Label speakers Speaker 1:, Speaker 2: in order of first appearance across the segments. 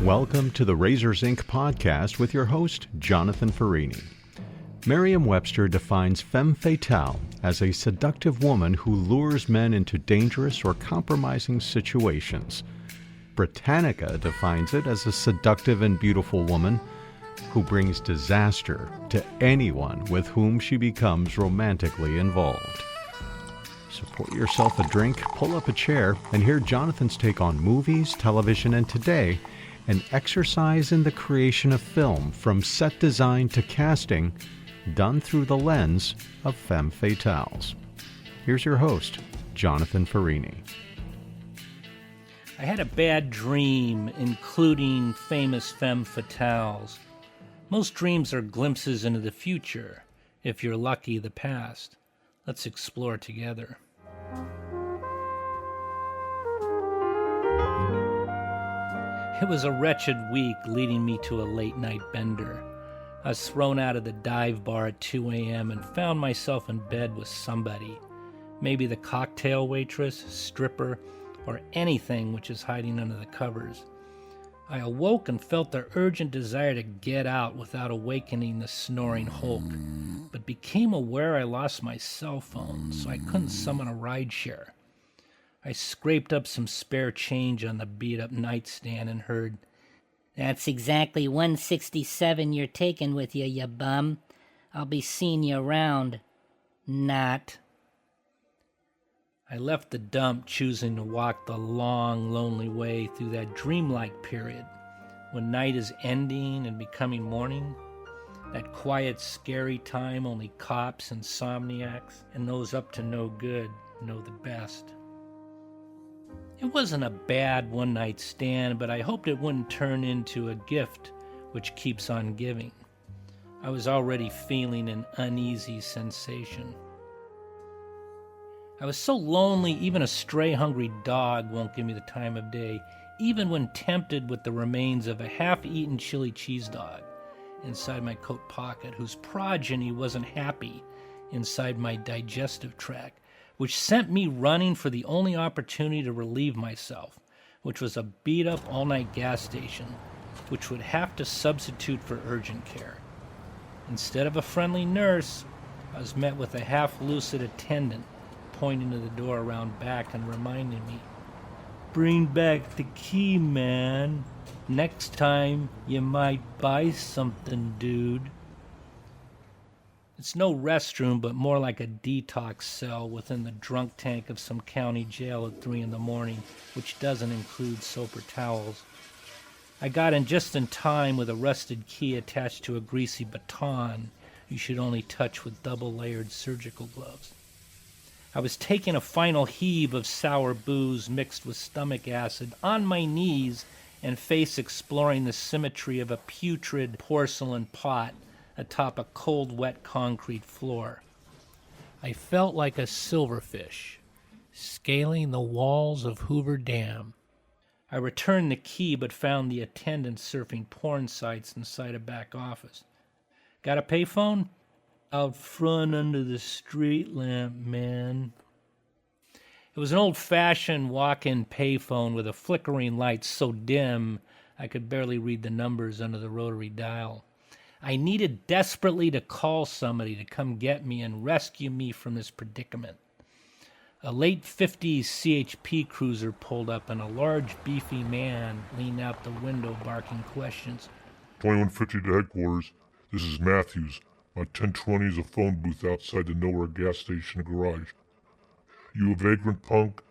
Speaker 1: Welcome to the Razors Inc. podcast with your host, Jonathan Farini. Merriam-Webster defines femme fatale as a seductive woman who lures men into dangerous or compromising situations. Britannica defines it as a seductive and beautiful woman who brings disaster to anyone with whom she becomes romantically involved. So pour yourself a drink, pull up a chair, and hear Jonathan's take on movies, television, and today, an exercise in the creation of film from set design to casting, done through the lens of Femme Fatales. Here's your host, Jonathan Farini.
Speaker 2: I had a bad dream, including famous Femme Fatales. Most dreams are glimpses into the future, if you're lucky, the past. Let's explore together. It was a wretched week leading me to a late-night bender. I was thrown out of the dive bar at 2 a.m. and found myself in bed with somebody. Maybe the cocktail waitress, stripper, or anything which is hiding under the covers. I awoke and felt the urgent desire to get out without awakening the snoring Hulk, but became aware I lost my cell phone, so I couldn't summon a rideshare. I scraped up some spare change on the beat-up nightstand and heard,
Speaker 3: "That's exactly 167 you're taking with you bum. I'll be seeing you around." Not.
Speaker 2: I left the dump, choosing to walk the long, lonely way through that dreamlike period when night is ending and becoming morning. That quiet, scary time only cops, insomniacs, and those up to no good know the best. It wasn't a bad one-night stand, but I hoped it wouldn't turn into a gift which keeps on giving. I was already feeling an uneasy sensation. I was so lonely, even a stray hungry dog won't give me the time of day, even when tempted with the remains of a half-eaten chili cheese dog inside my coat pocket, whose progeny wasn't happy inside my digestive tract, which sent me running for the only opportunity to relieve myself, which was a beat-up all-night gas station, which would have to substitute for urgent care. Instead of a friendly nurse, I was met with a half-lucid attendant pointing to the door around back and reminding me, "Bring back the key, man. Next time you might buy something, dude." It's no restroom, but more like a detox cell within the drunk tank of some county jail at 3 a.m, which doesn't include soap or towels. I got in just in time with a rusted key attached to a greasy baton you should only touch with double-layered surgical gloves. I was taking a final heave of sour booze mixed with stomach acid on my knees and face exploring the symmetry of a putrid porcelain pot atop a cold, wet concrete floor. I felt like a silverfish scaling the walls of Hoover Dam. I returned the key but found the attendant surfing porn sites inside a back office. "Got a payphone?" "Out front under the street lamp, man." It was an old-fashioned walk-in payphone with a flickering light so dim I could barely read the numbers under the rotary dial. I needed desperately to call somebody to come get me and rescue me from this predicament. A late 50s CHP cruiser pulled up and a large, beefy man leaned out the window barking questions.
Speaker 4: 2150 to headquarters. This is Matthews. My 1020 is a phone booth outside the Nowhere gas station garage. You a vagrant punk?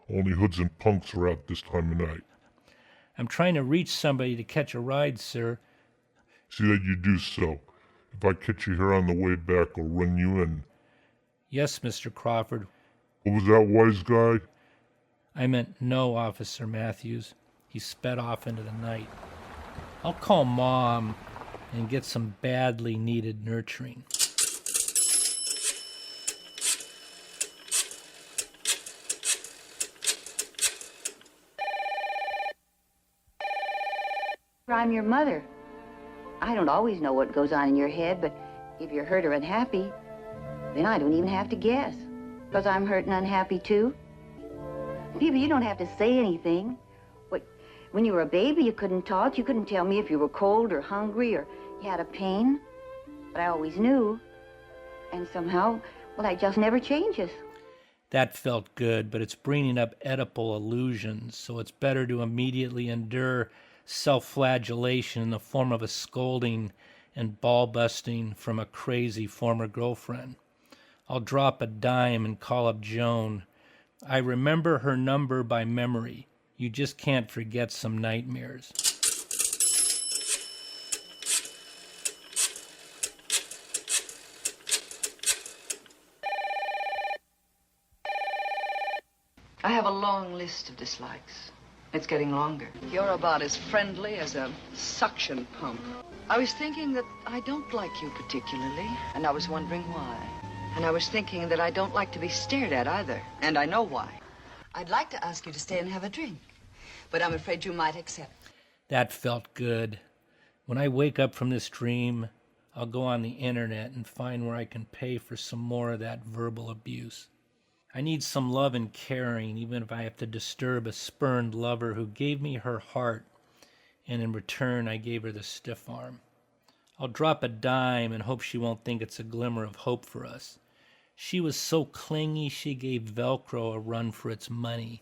Speaker 4: Only hoods and punks are out this time of night.
Speaker 2: "I'm trying to reach somebody to catch a ride, sir."
Speaker 4: See that you do so. If I catch you here on the way back, I'll run you in.
Speaker 2: "Yes, Mr. Crawford."
Speaker 4: What was that, wise guy?
Speaker 2: "I meant no, Officer Matthews." He sped off into the night. "I'll call Mom and get some badly needed nurturing."
Speaker 5: I'm your mother. I don't always know what goes on in your head, but if you're hurt or unhappy, then I don't even have to guess, because I'm hurt and unhappy too. People, you don't have to say anything. When you were a baby, you couldn't talk. You couldn't tell me if you were cold or hungry or you had a pain. But I always knew. And somehow, well, that just never changes.
Speaker 2: That felt good, but it's bringing up Oedipal illusions, so it's better to immediately endure self-flagellation in the form of a scolding and ball-busting from a crazy former girlfriend. I'll drop a dime and call up Joan. I remember her number by memory. You just can't forget some nightmares.
Speaker 6: I have a long list of dislikes. It's getting longer. You're about as friendly as a suction pump. I was thinking that I don't like you particularly, and I was wondering why. And I was thinking that I don't like to be stared at either, and I know why. I'd like to ask you to stay and have a drink, but I'm afraid you might accept.
Speaker 2: That felt good. When I wake up from this dream, I'll go on the internet and find where I can pay for some more of that verbal abuse. I need some love and caring, even if I have to disturb a spurned lover who gave me her heart, and in return I gave her the stiff arm. I'll drop a dime and hope she won't think it's a glimmer of hope for us. She was so clingy she gave Velcro a run for its money.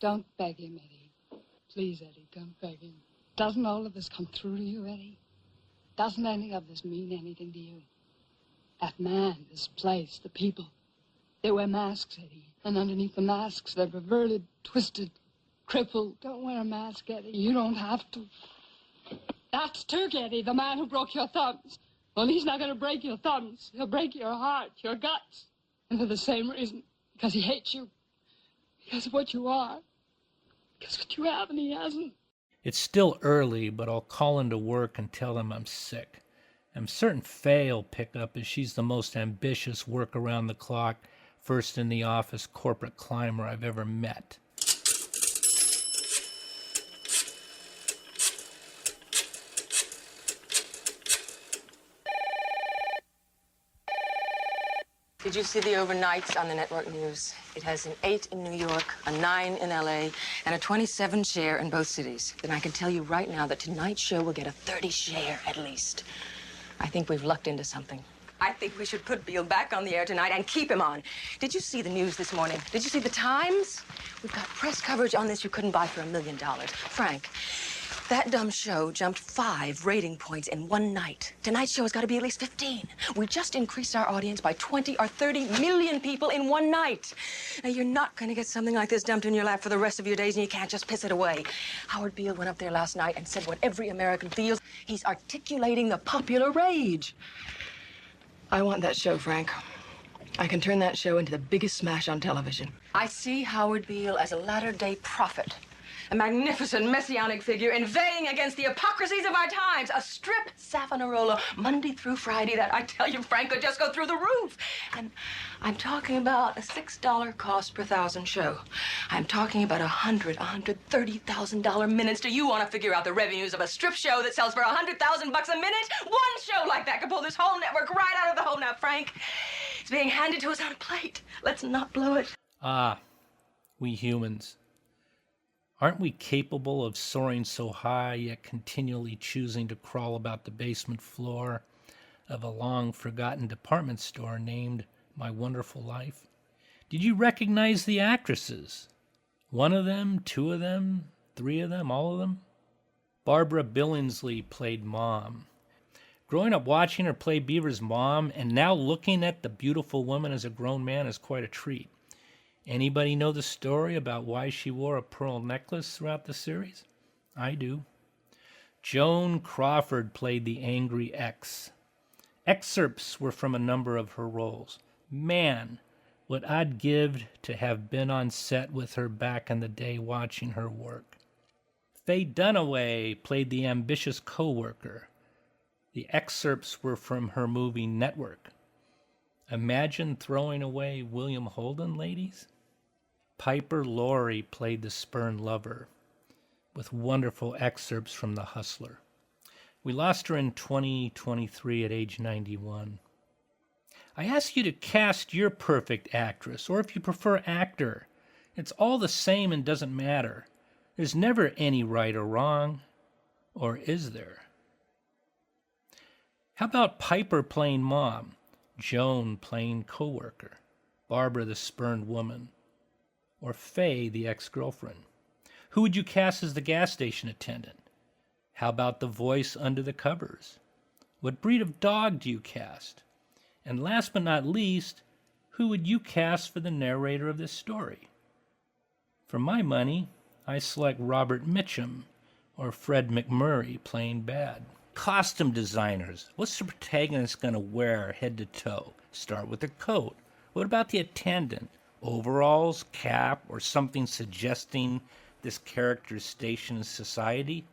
Speaker 7: Don't beg him, Eddie. Please, Eddie, don't beg him. Doesn't all of this come through to you, Eddie? Doesn't any of this mean anything to you? That man, this place, the people. They wear masks, Eddie. And underneath the masks, they're perverted, twisted, crippled. Don't wear a mask, Eddie. You don't have to. That's Turk, Eddie, the man who broke your thumbs. Well, he's not going to break your thumbs. He'll break your heart, your guts. And for the same reason. Because he hates you. Because of what you are. Because what you have and he hasn't.
Speaker 2: It's still early, but I'll call into work and tell them I'm sick. I'm certain Faye'll pick up, as she's the most ambitious work-around-the-clock, first-in-the-office corporate climber I've ever met.
Speaker 8: Did you see the overnights on the network news? It has an 8 in New York, a 9 in LA, and a 27 share in both cities. Then I can tell you right now that tonight's show will get a 30 share at least. I think we've lucked into something. I think we should put Beale back on the air tonight and keep him on. Did you see the news this morning? Did you see the Times? We've got press coverage on this you couldn't buy for $1 million. Frank, that dumb show jumped 5 rating points in one night. Tonight's show has got to be at least 15. We just increased our audience by 20 or 30 million people in one night. Now, you're not going to get something like this dumped in your lap for the rest of your days, and you can't just piss it away. Howard Beale went up there last night and said what every American feels. He's articulating the popular rage. I want that show, Frank. I can turn that show into the biggest smash on television. I see Howard Beale as a latter-day prophet. A magnificent messianic figure inveighing against the hypocrisies of our times. A strip Savonarola Monday through Friday that, I tell you, Frank, could just go through the roof. And I'm talking about a $6 cost per 1,000 show. I'm talking about $130,000 minutes. Do you want to figure out the revenues of a strip show that sells for $100,000 a minute? One show like that could pull this whole network right out of the hole. Now, Frank, it's being handed to us on a plate. Let's not blow it.
Speaker 2: Ah, we humans. Aren't we capable of soaring so high, yet continually choosing to crawl about the basement floor of a long-forgotten department store named My Wonderful Life? Did you recognize the actresses? One of them, 2 of them, 3 of them, all of them? Barbara Billingsley played Mom. Growing up watching her play Beaver's mom and now looking at the beautiful woman as a grown man is quite a treat. Anybody know the story about why she wore a pearl necklace throughout the series? I do. Joan Crawford played the angry ex. Excerpts were from a number of her roles. Man, what I'd give to have been on set with her back in the day watching her work. Faye Dunaway played the ambitious co-worker. The excerpts were from her movie Network. Imagine throwing away William Holden, ladies. Piper Laurie played the spurned lover, with wonderful excerpts from The Hustler. We lost her in 2023 at age 91. I ask you to cast your perfect actress, or if you prefer actor. It's all the same and doesn't matter. There's never any right or wrong. Or is there? How about Piper playing mom, Joan playing coworker, Barbara the spurned woman, or Faye the ex-girlfriend? Who would you cast as the gas station attendant? How about the voice under the covers? What breed of dog do you cast? And last but not least, who would you cast for the narrator of this story? For my money, I select Robert Mitchum or Fred McMurray playing bad. Costume designers. What's the protagonist going to wear head to toe? Start with the coat. What about the attendant? Overalls, cap, or something suggesting this character's station in society?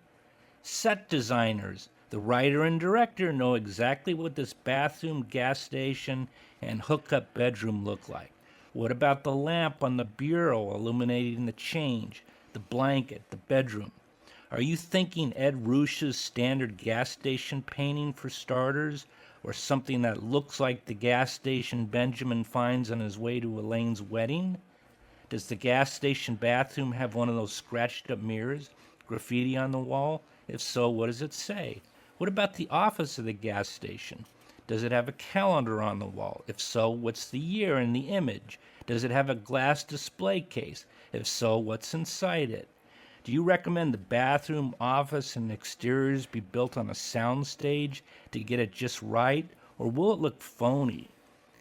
Speaker 2: Set designers. The writer and director know exactly what this bathroom, gas station, and hookup bedroom look like. What about the lamp on the bureau illuminating the change, the blanket, the bedroom? Are you thinking Ed Ruscha's standard gas station painting for starters, or something that looks like the gas station Benjamin finds on his way to Elaine's wedding? Does the gas station bathroom have one of those scratched up mirrors, graffiti on the wall? If so, what does it say? What about the office of the gas station? Does it have a calendar on the wall? If so, what's the year and the image? Does it have a glass display case? If so, what's inside it? Do you recommend the bathroom, office, and exteriors be built on a soundstage to get it just right, or will it look phony?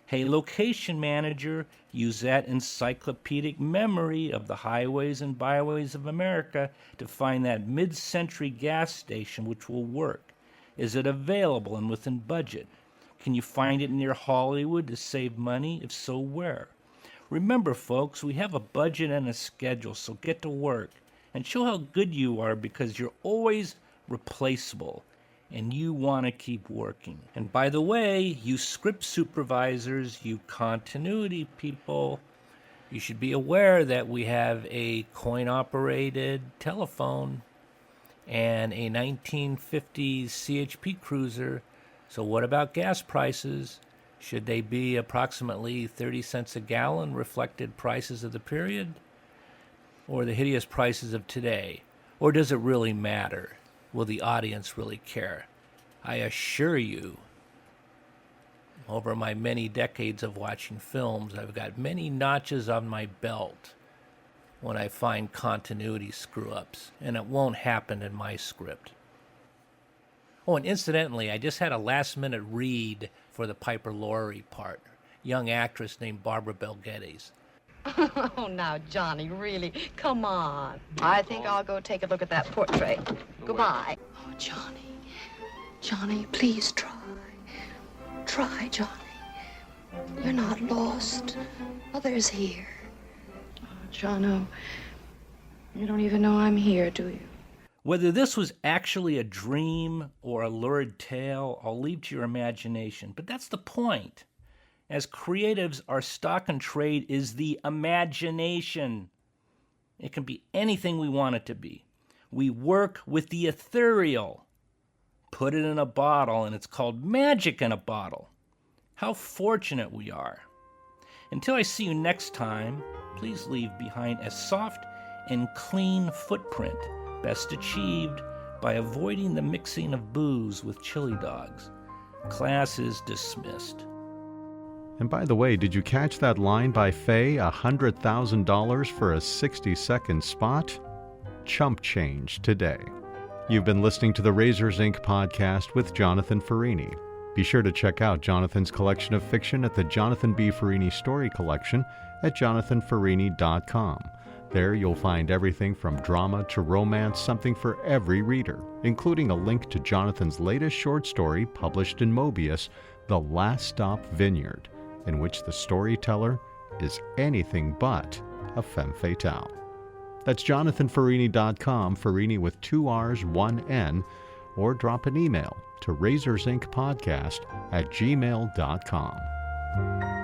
Speaker 2: Hey, location manager, use that encyclopedic memory of the highways and byways of America to find that mid-century gas station which will work. Is it available and within budget? Can you find it near Hollywood to save money? If so, where? Remember, folks, we have a budget and a schedule, so get to work. And show how good you are, because you're always replaceable and you want to keep working. And by the way, you script supervisors, you continuity people, you should be aware that we have a coin-operated telephone and a 1950s CHP cruiser. So what about gas prices? Should they be approximately 30 cents a gallon, reflected prices of the period? Or the hideous prices of today? Or does it really matter? Will the audience really care? I assure you, over my many decades of watching films, I've got many notches on my belt when I find continuity screw-ups, and it won't happen in my script. Oh, and incidentally, I just had a last-minute read for the Piper Laurie part, young actress named Barbara Bel Geddes.
Speaker 9: Oh, now, Johnny, really, come on. I think I'll go take a look at that portrait. Goodbye.
Speaker 8: Oh, Johnny, please try. Try, Johnny. You're not lost. Mother's here.
Speaker 6: Oh, Jono, you don't even know I'm here, do you?
Speaker 2: Whether this was actually a dream or a lurid tale, I'll leave to your imagination. But that's the point. As creatives, our stock and trade is the imagination. It can be anything we want it to be. We work with the ethereal. Put it in a bottle, and it's called magic in a bottle. How fortunate we are. Until I see you next time, please leave behind a soft and clean footprint, best achieved by avoiding the mixing of booze with chili dogs. Class is dismissed.
Speaker 1: And by the way, did you catch that line by Faye, $100,000 for a 60-second spot? Chump change today. You've been listening to the Razors Inc. podcast with Jonathan Farini. Be sure to check out Jonathan's collection of fiction at the Jonathan B. Farini Story Collection at jonathanfarini.com. There you'll find everything from drama to romance, something for every reader, including a link to Jonathan's latest short story published in Mobius, The Last Stop Vineyard, in which the storyteller is anything but a femme fatale. That's jonathanfarini.com, Farini with 2 R's, 1 N, or drop an email to razorsincpodcast@gmail.com.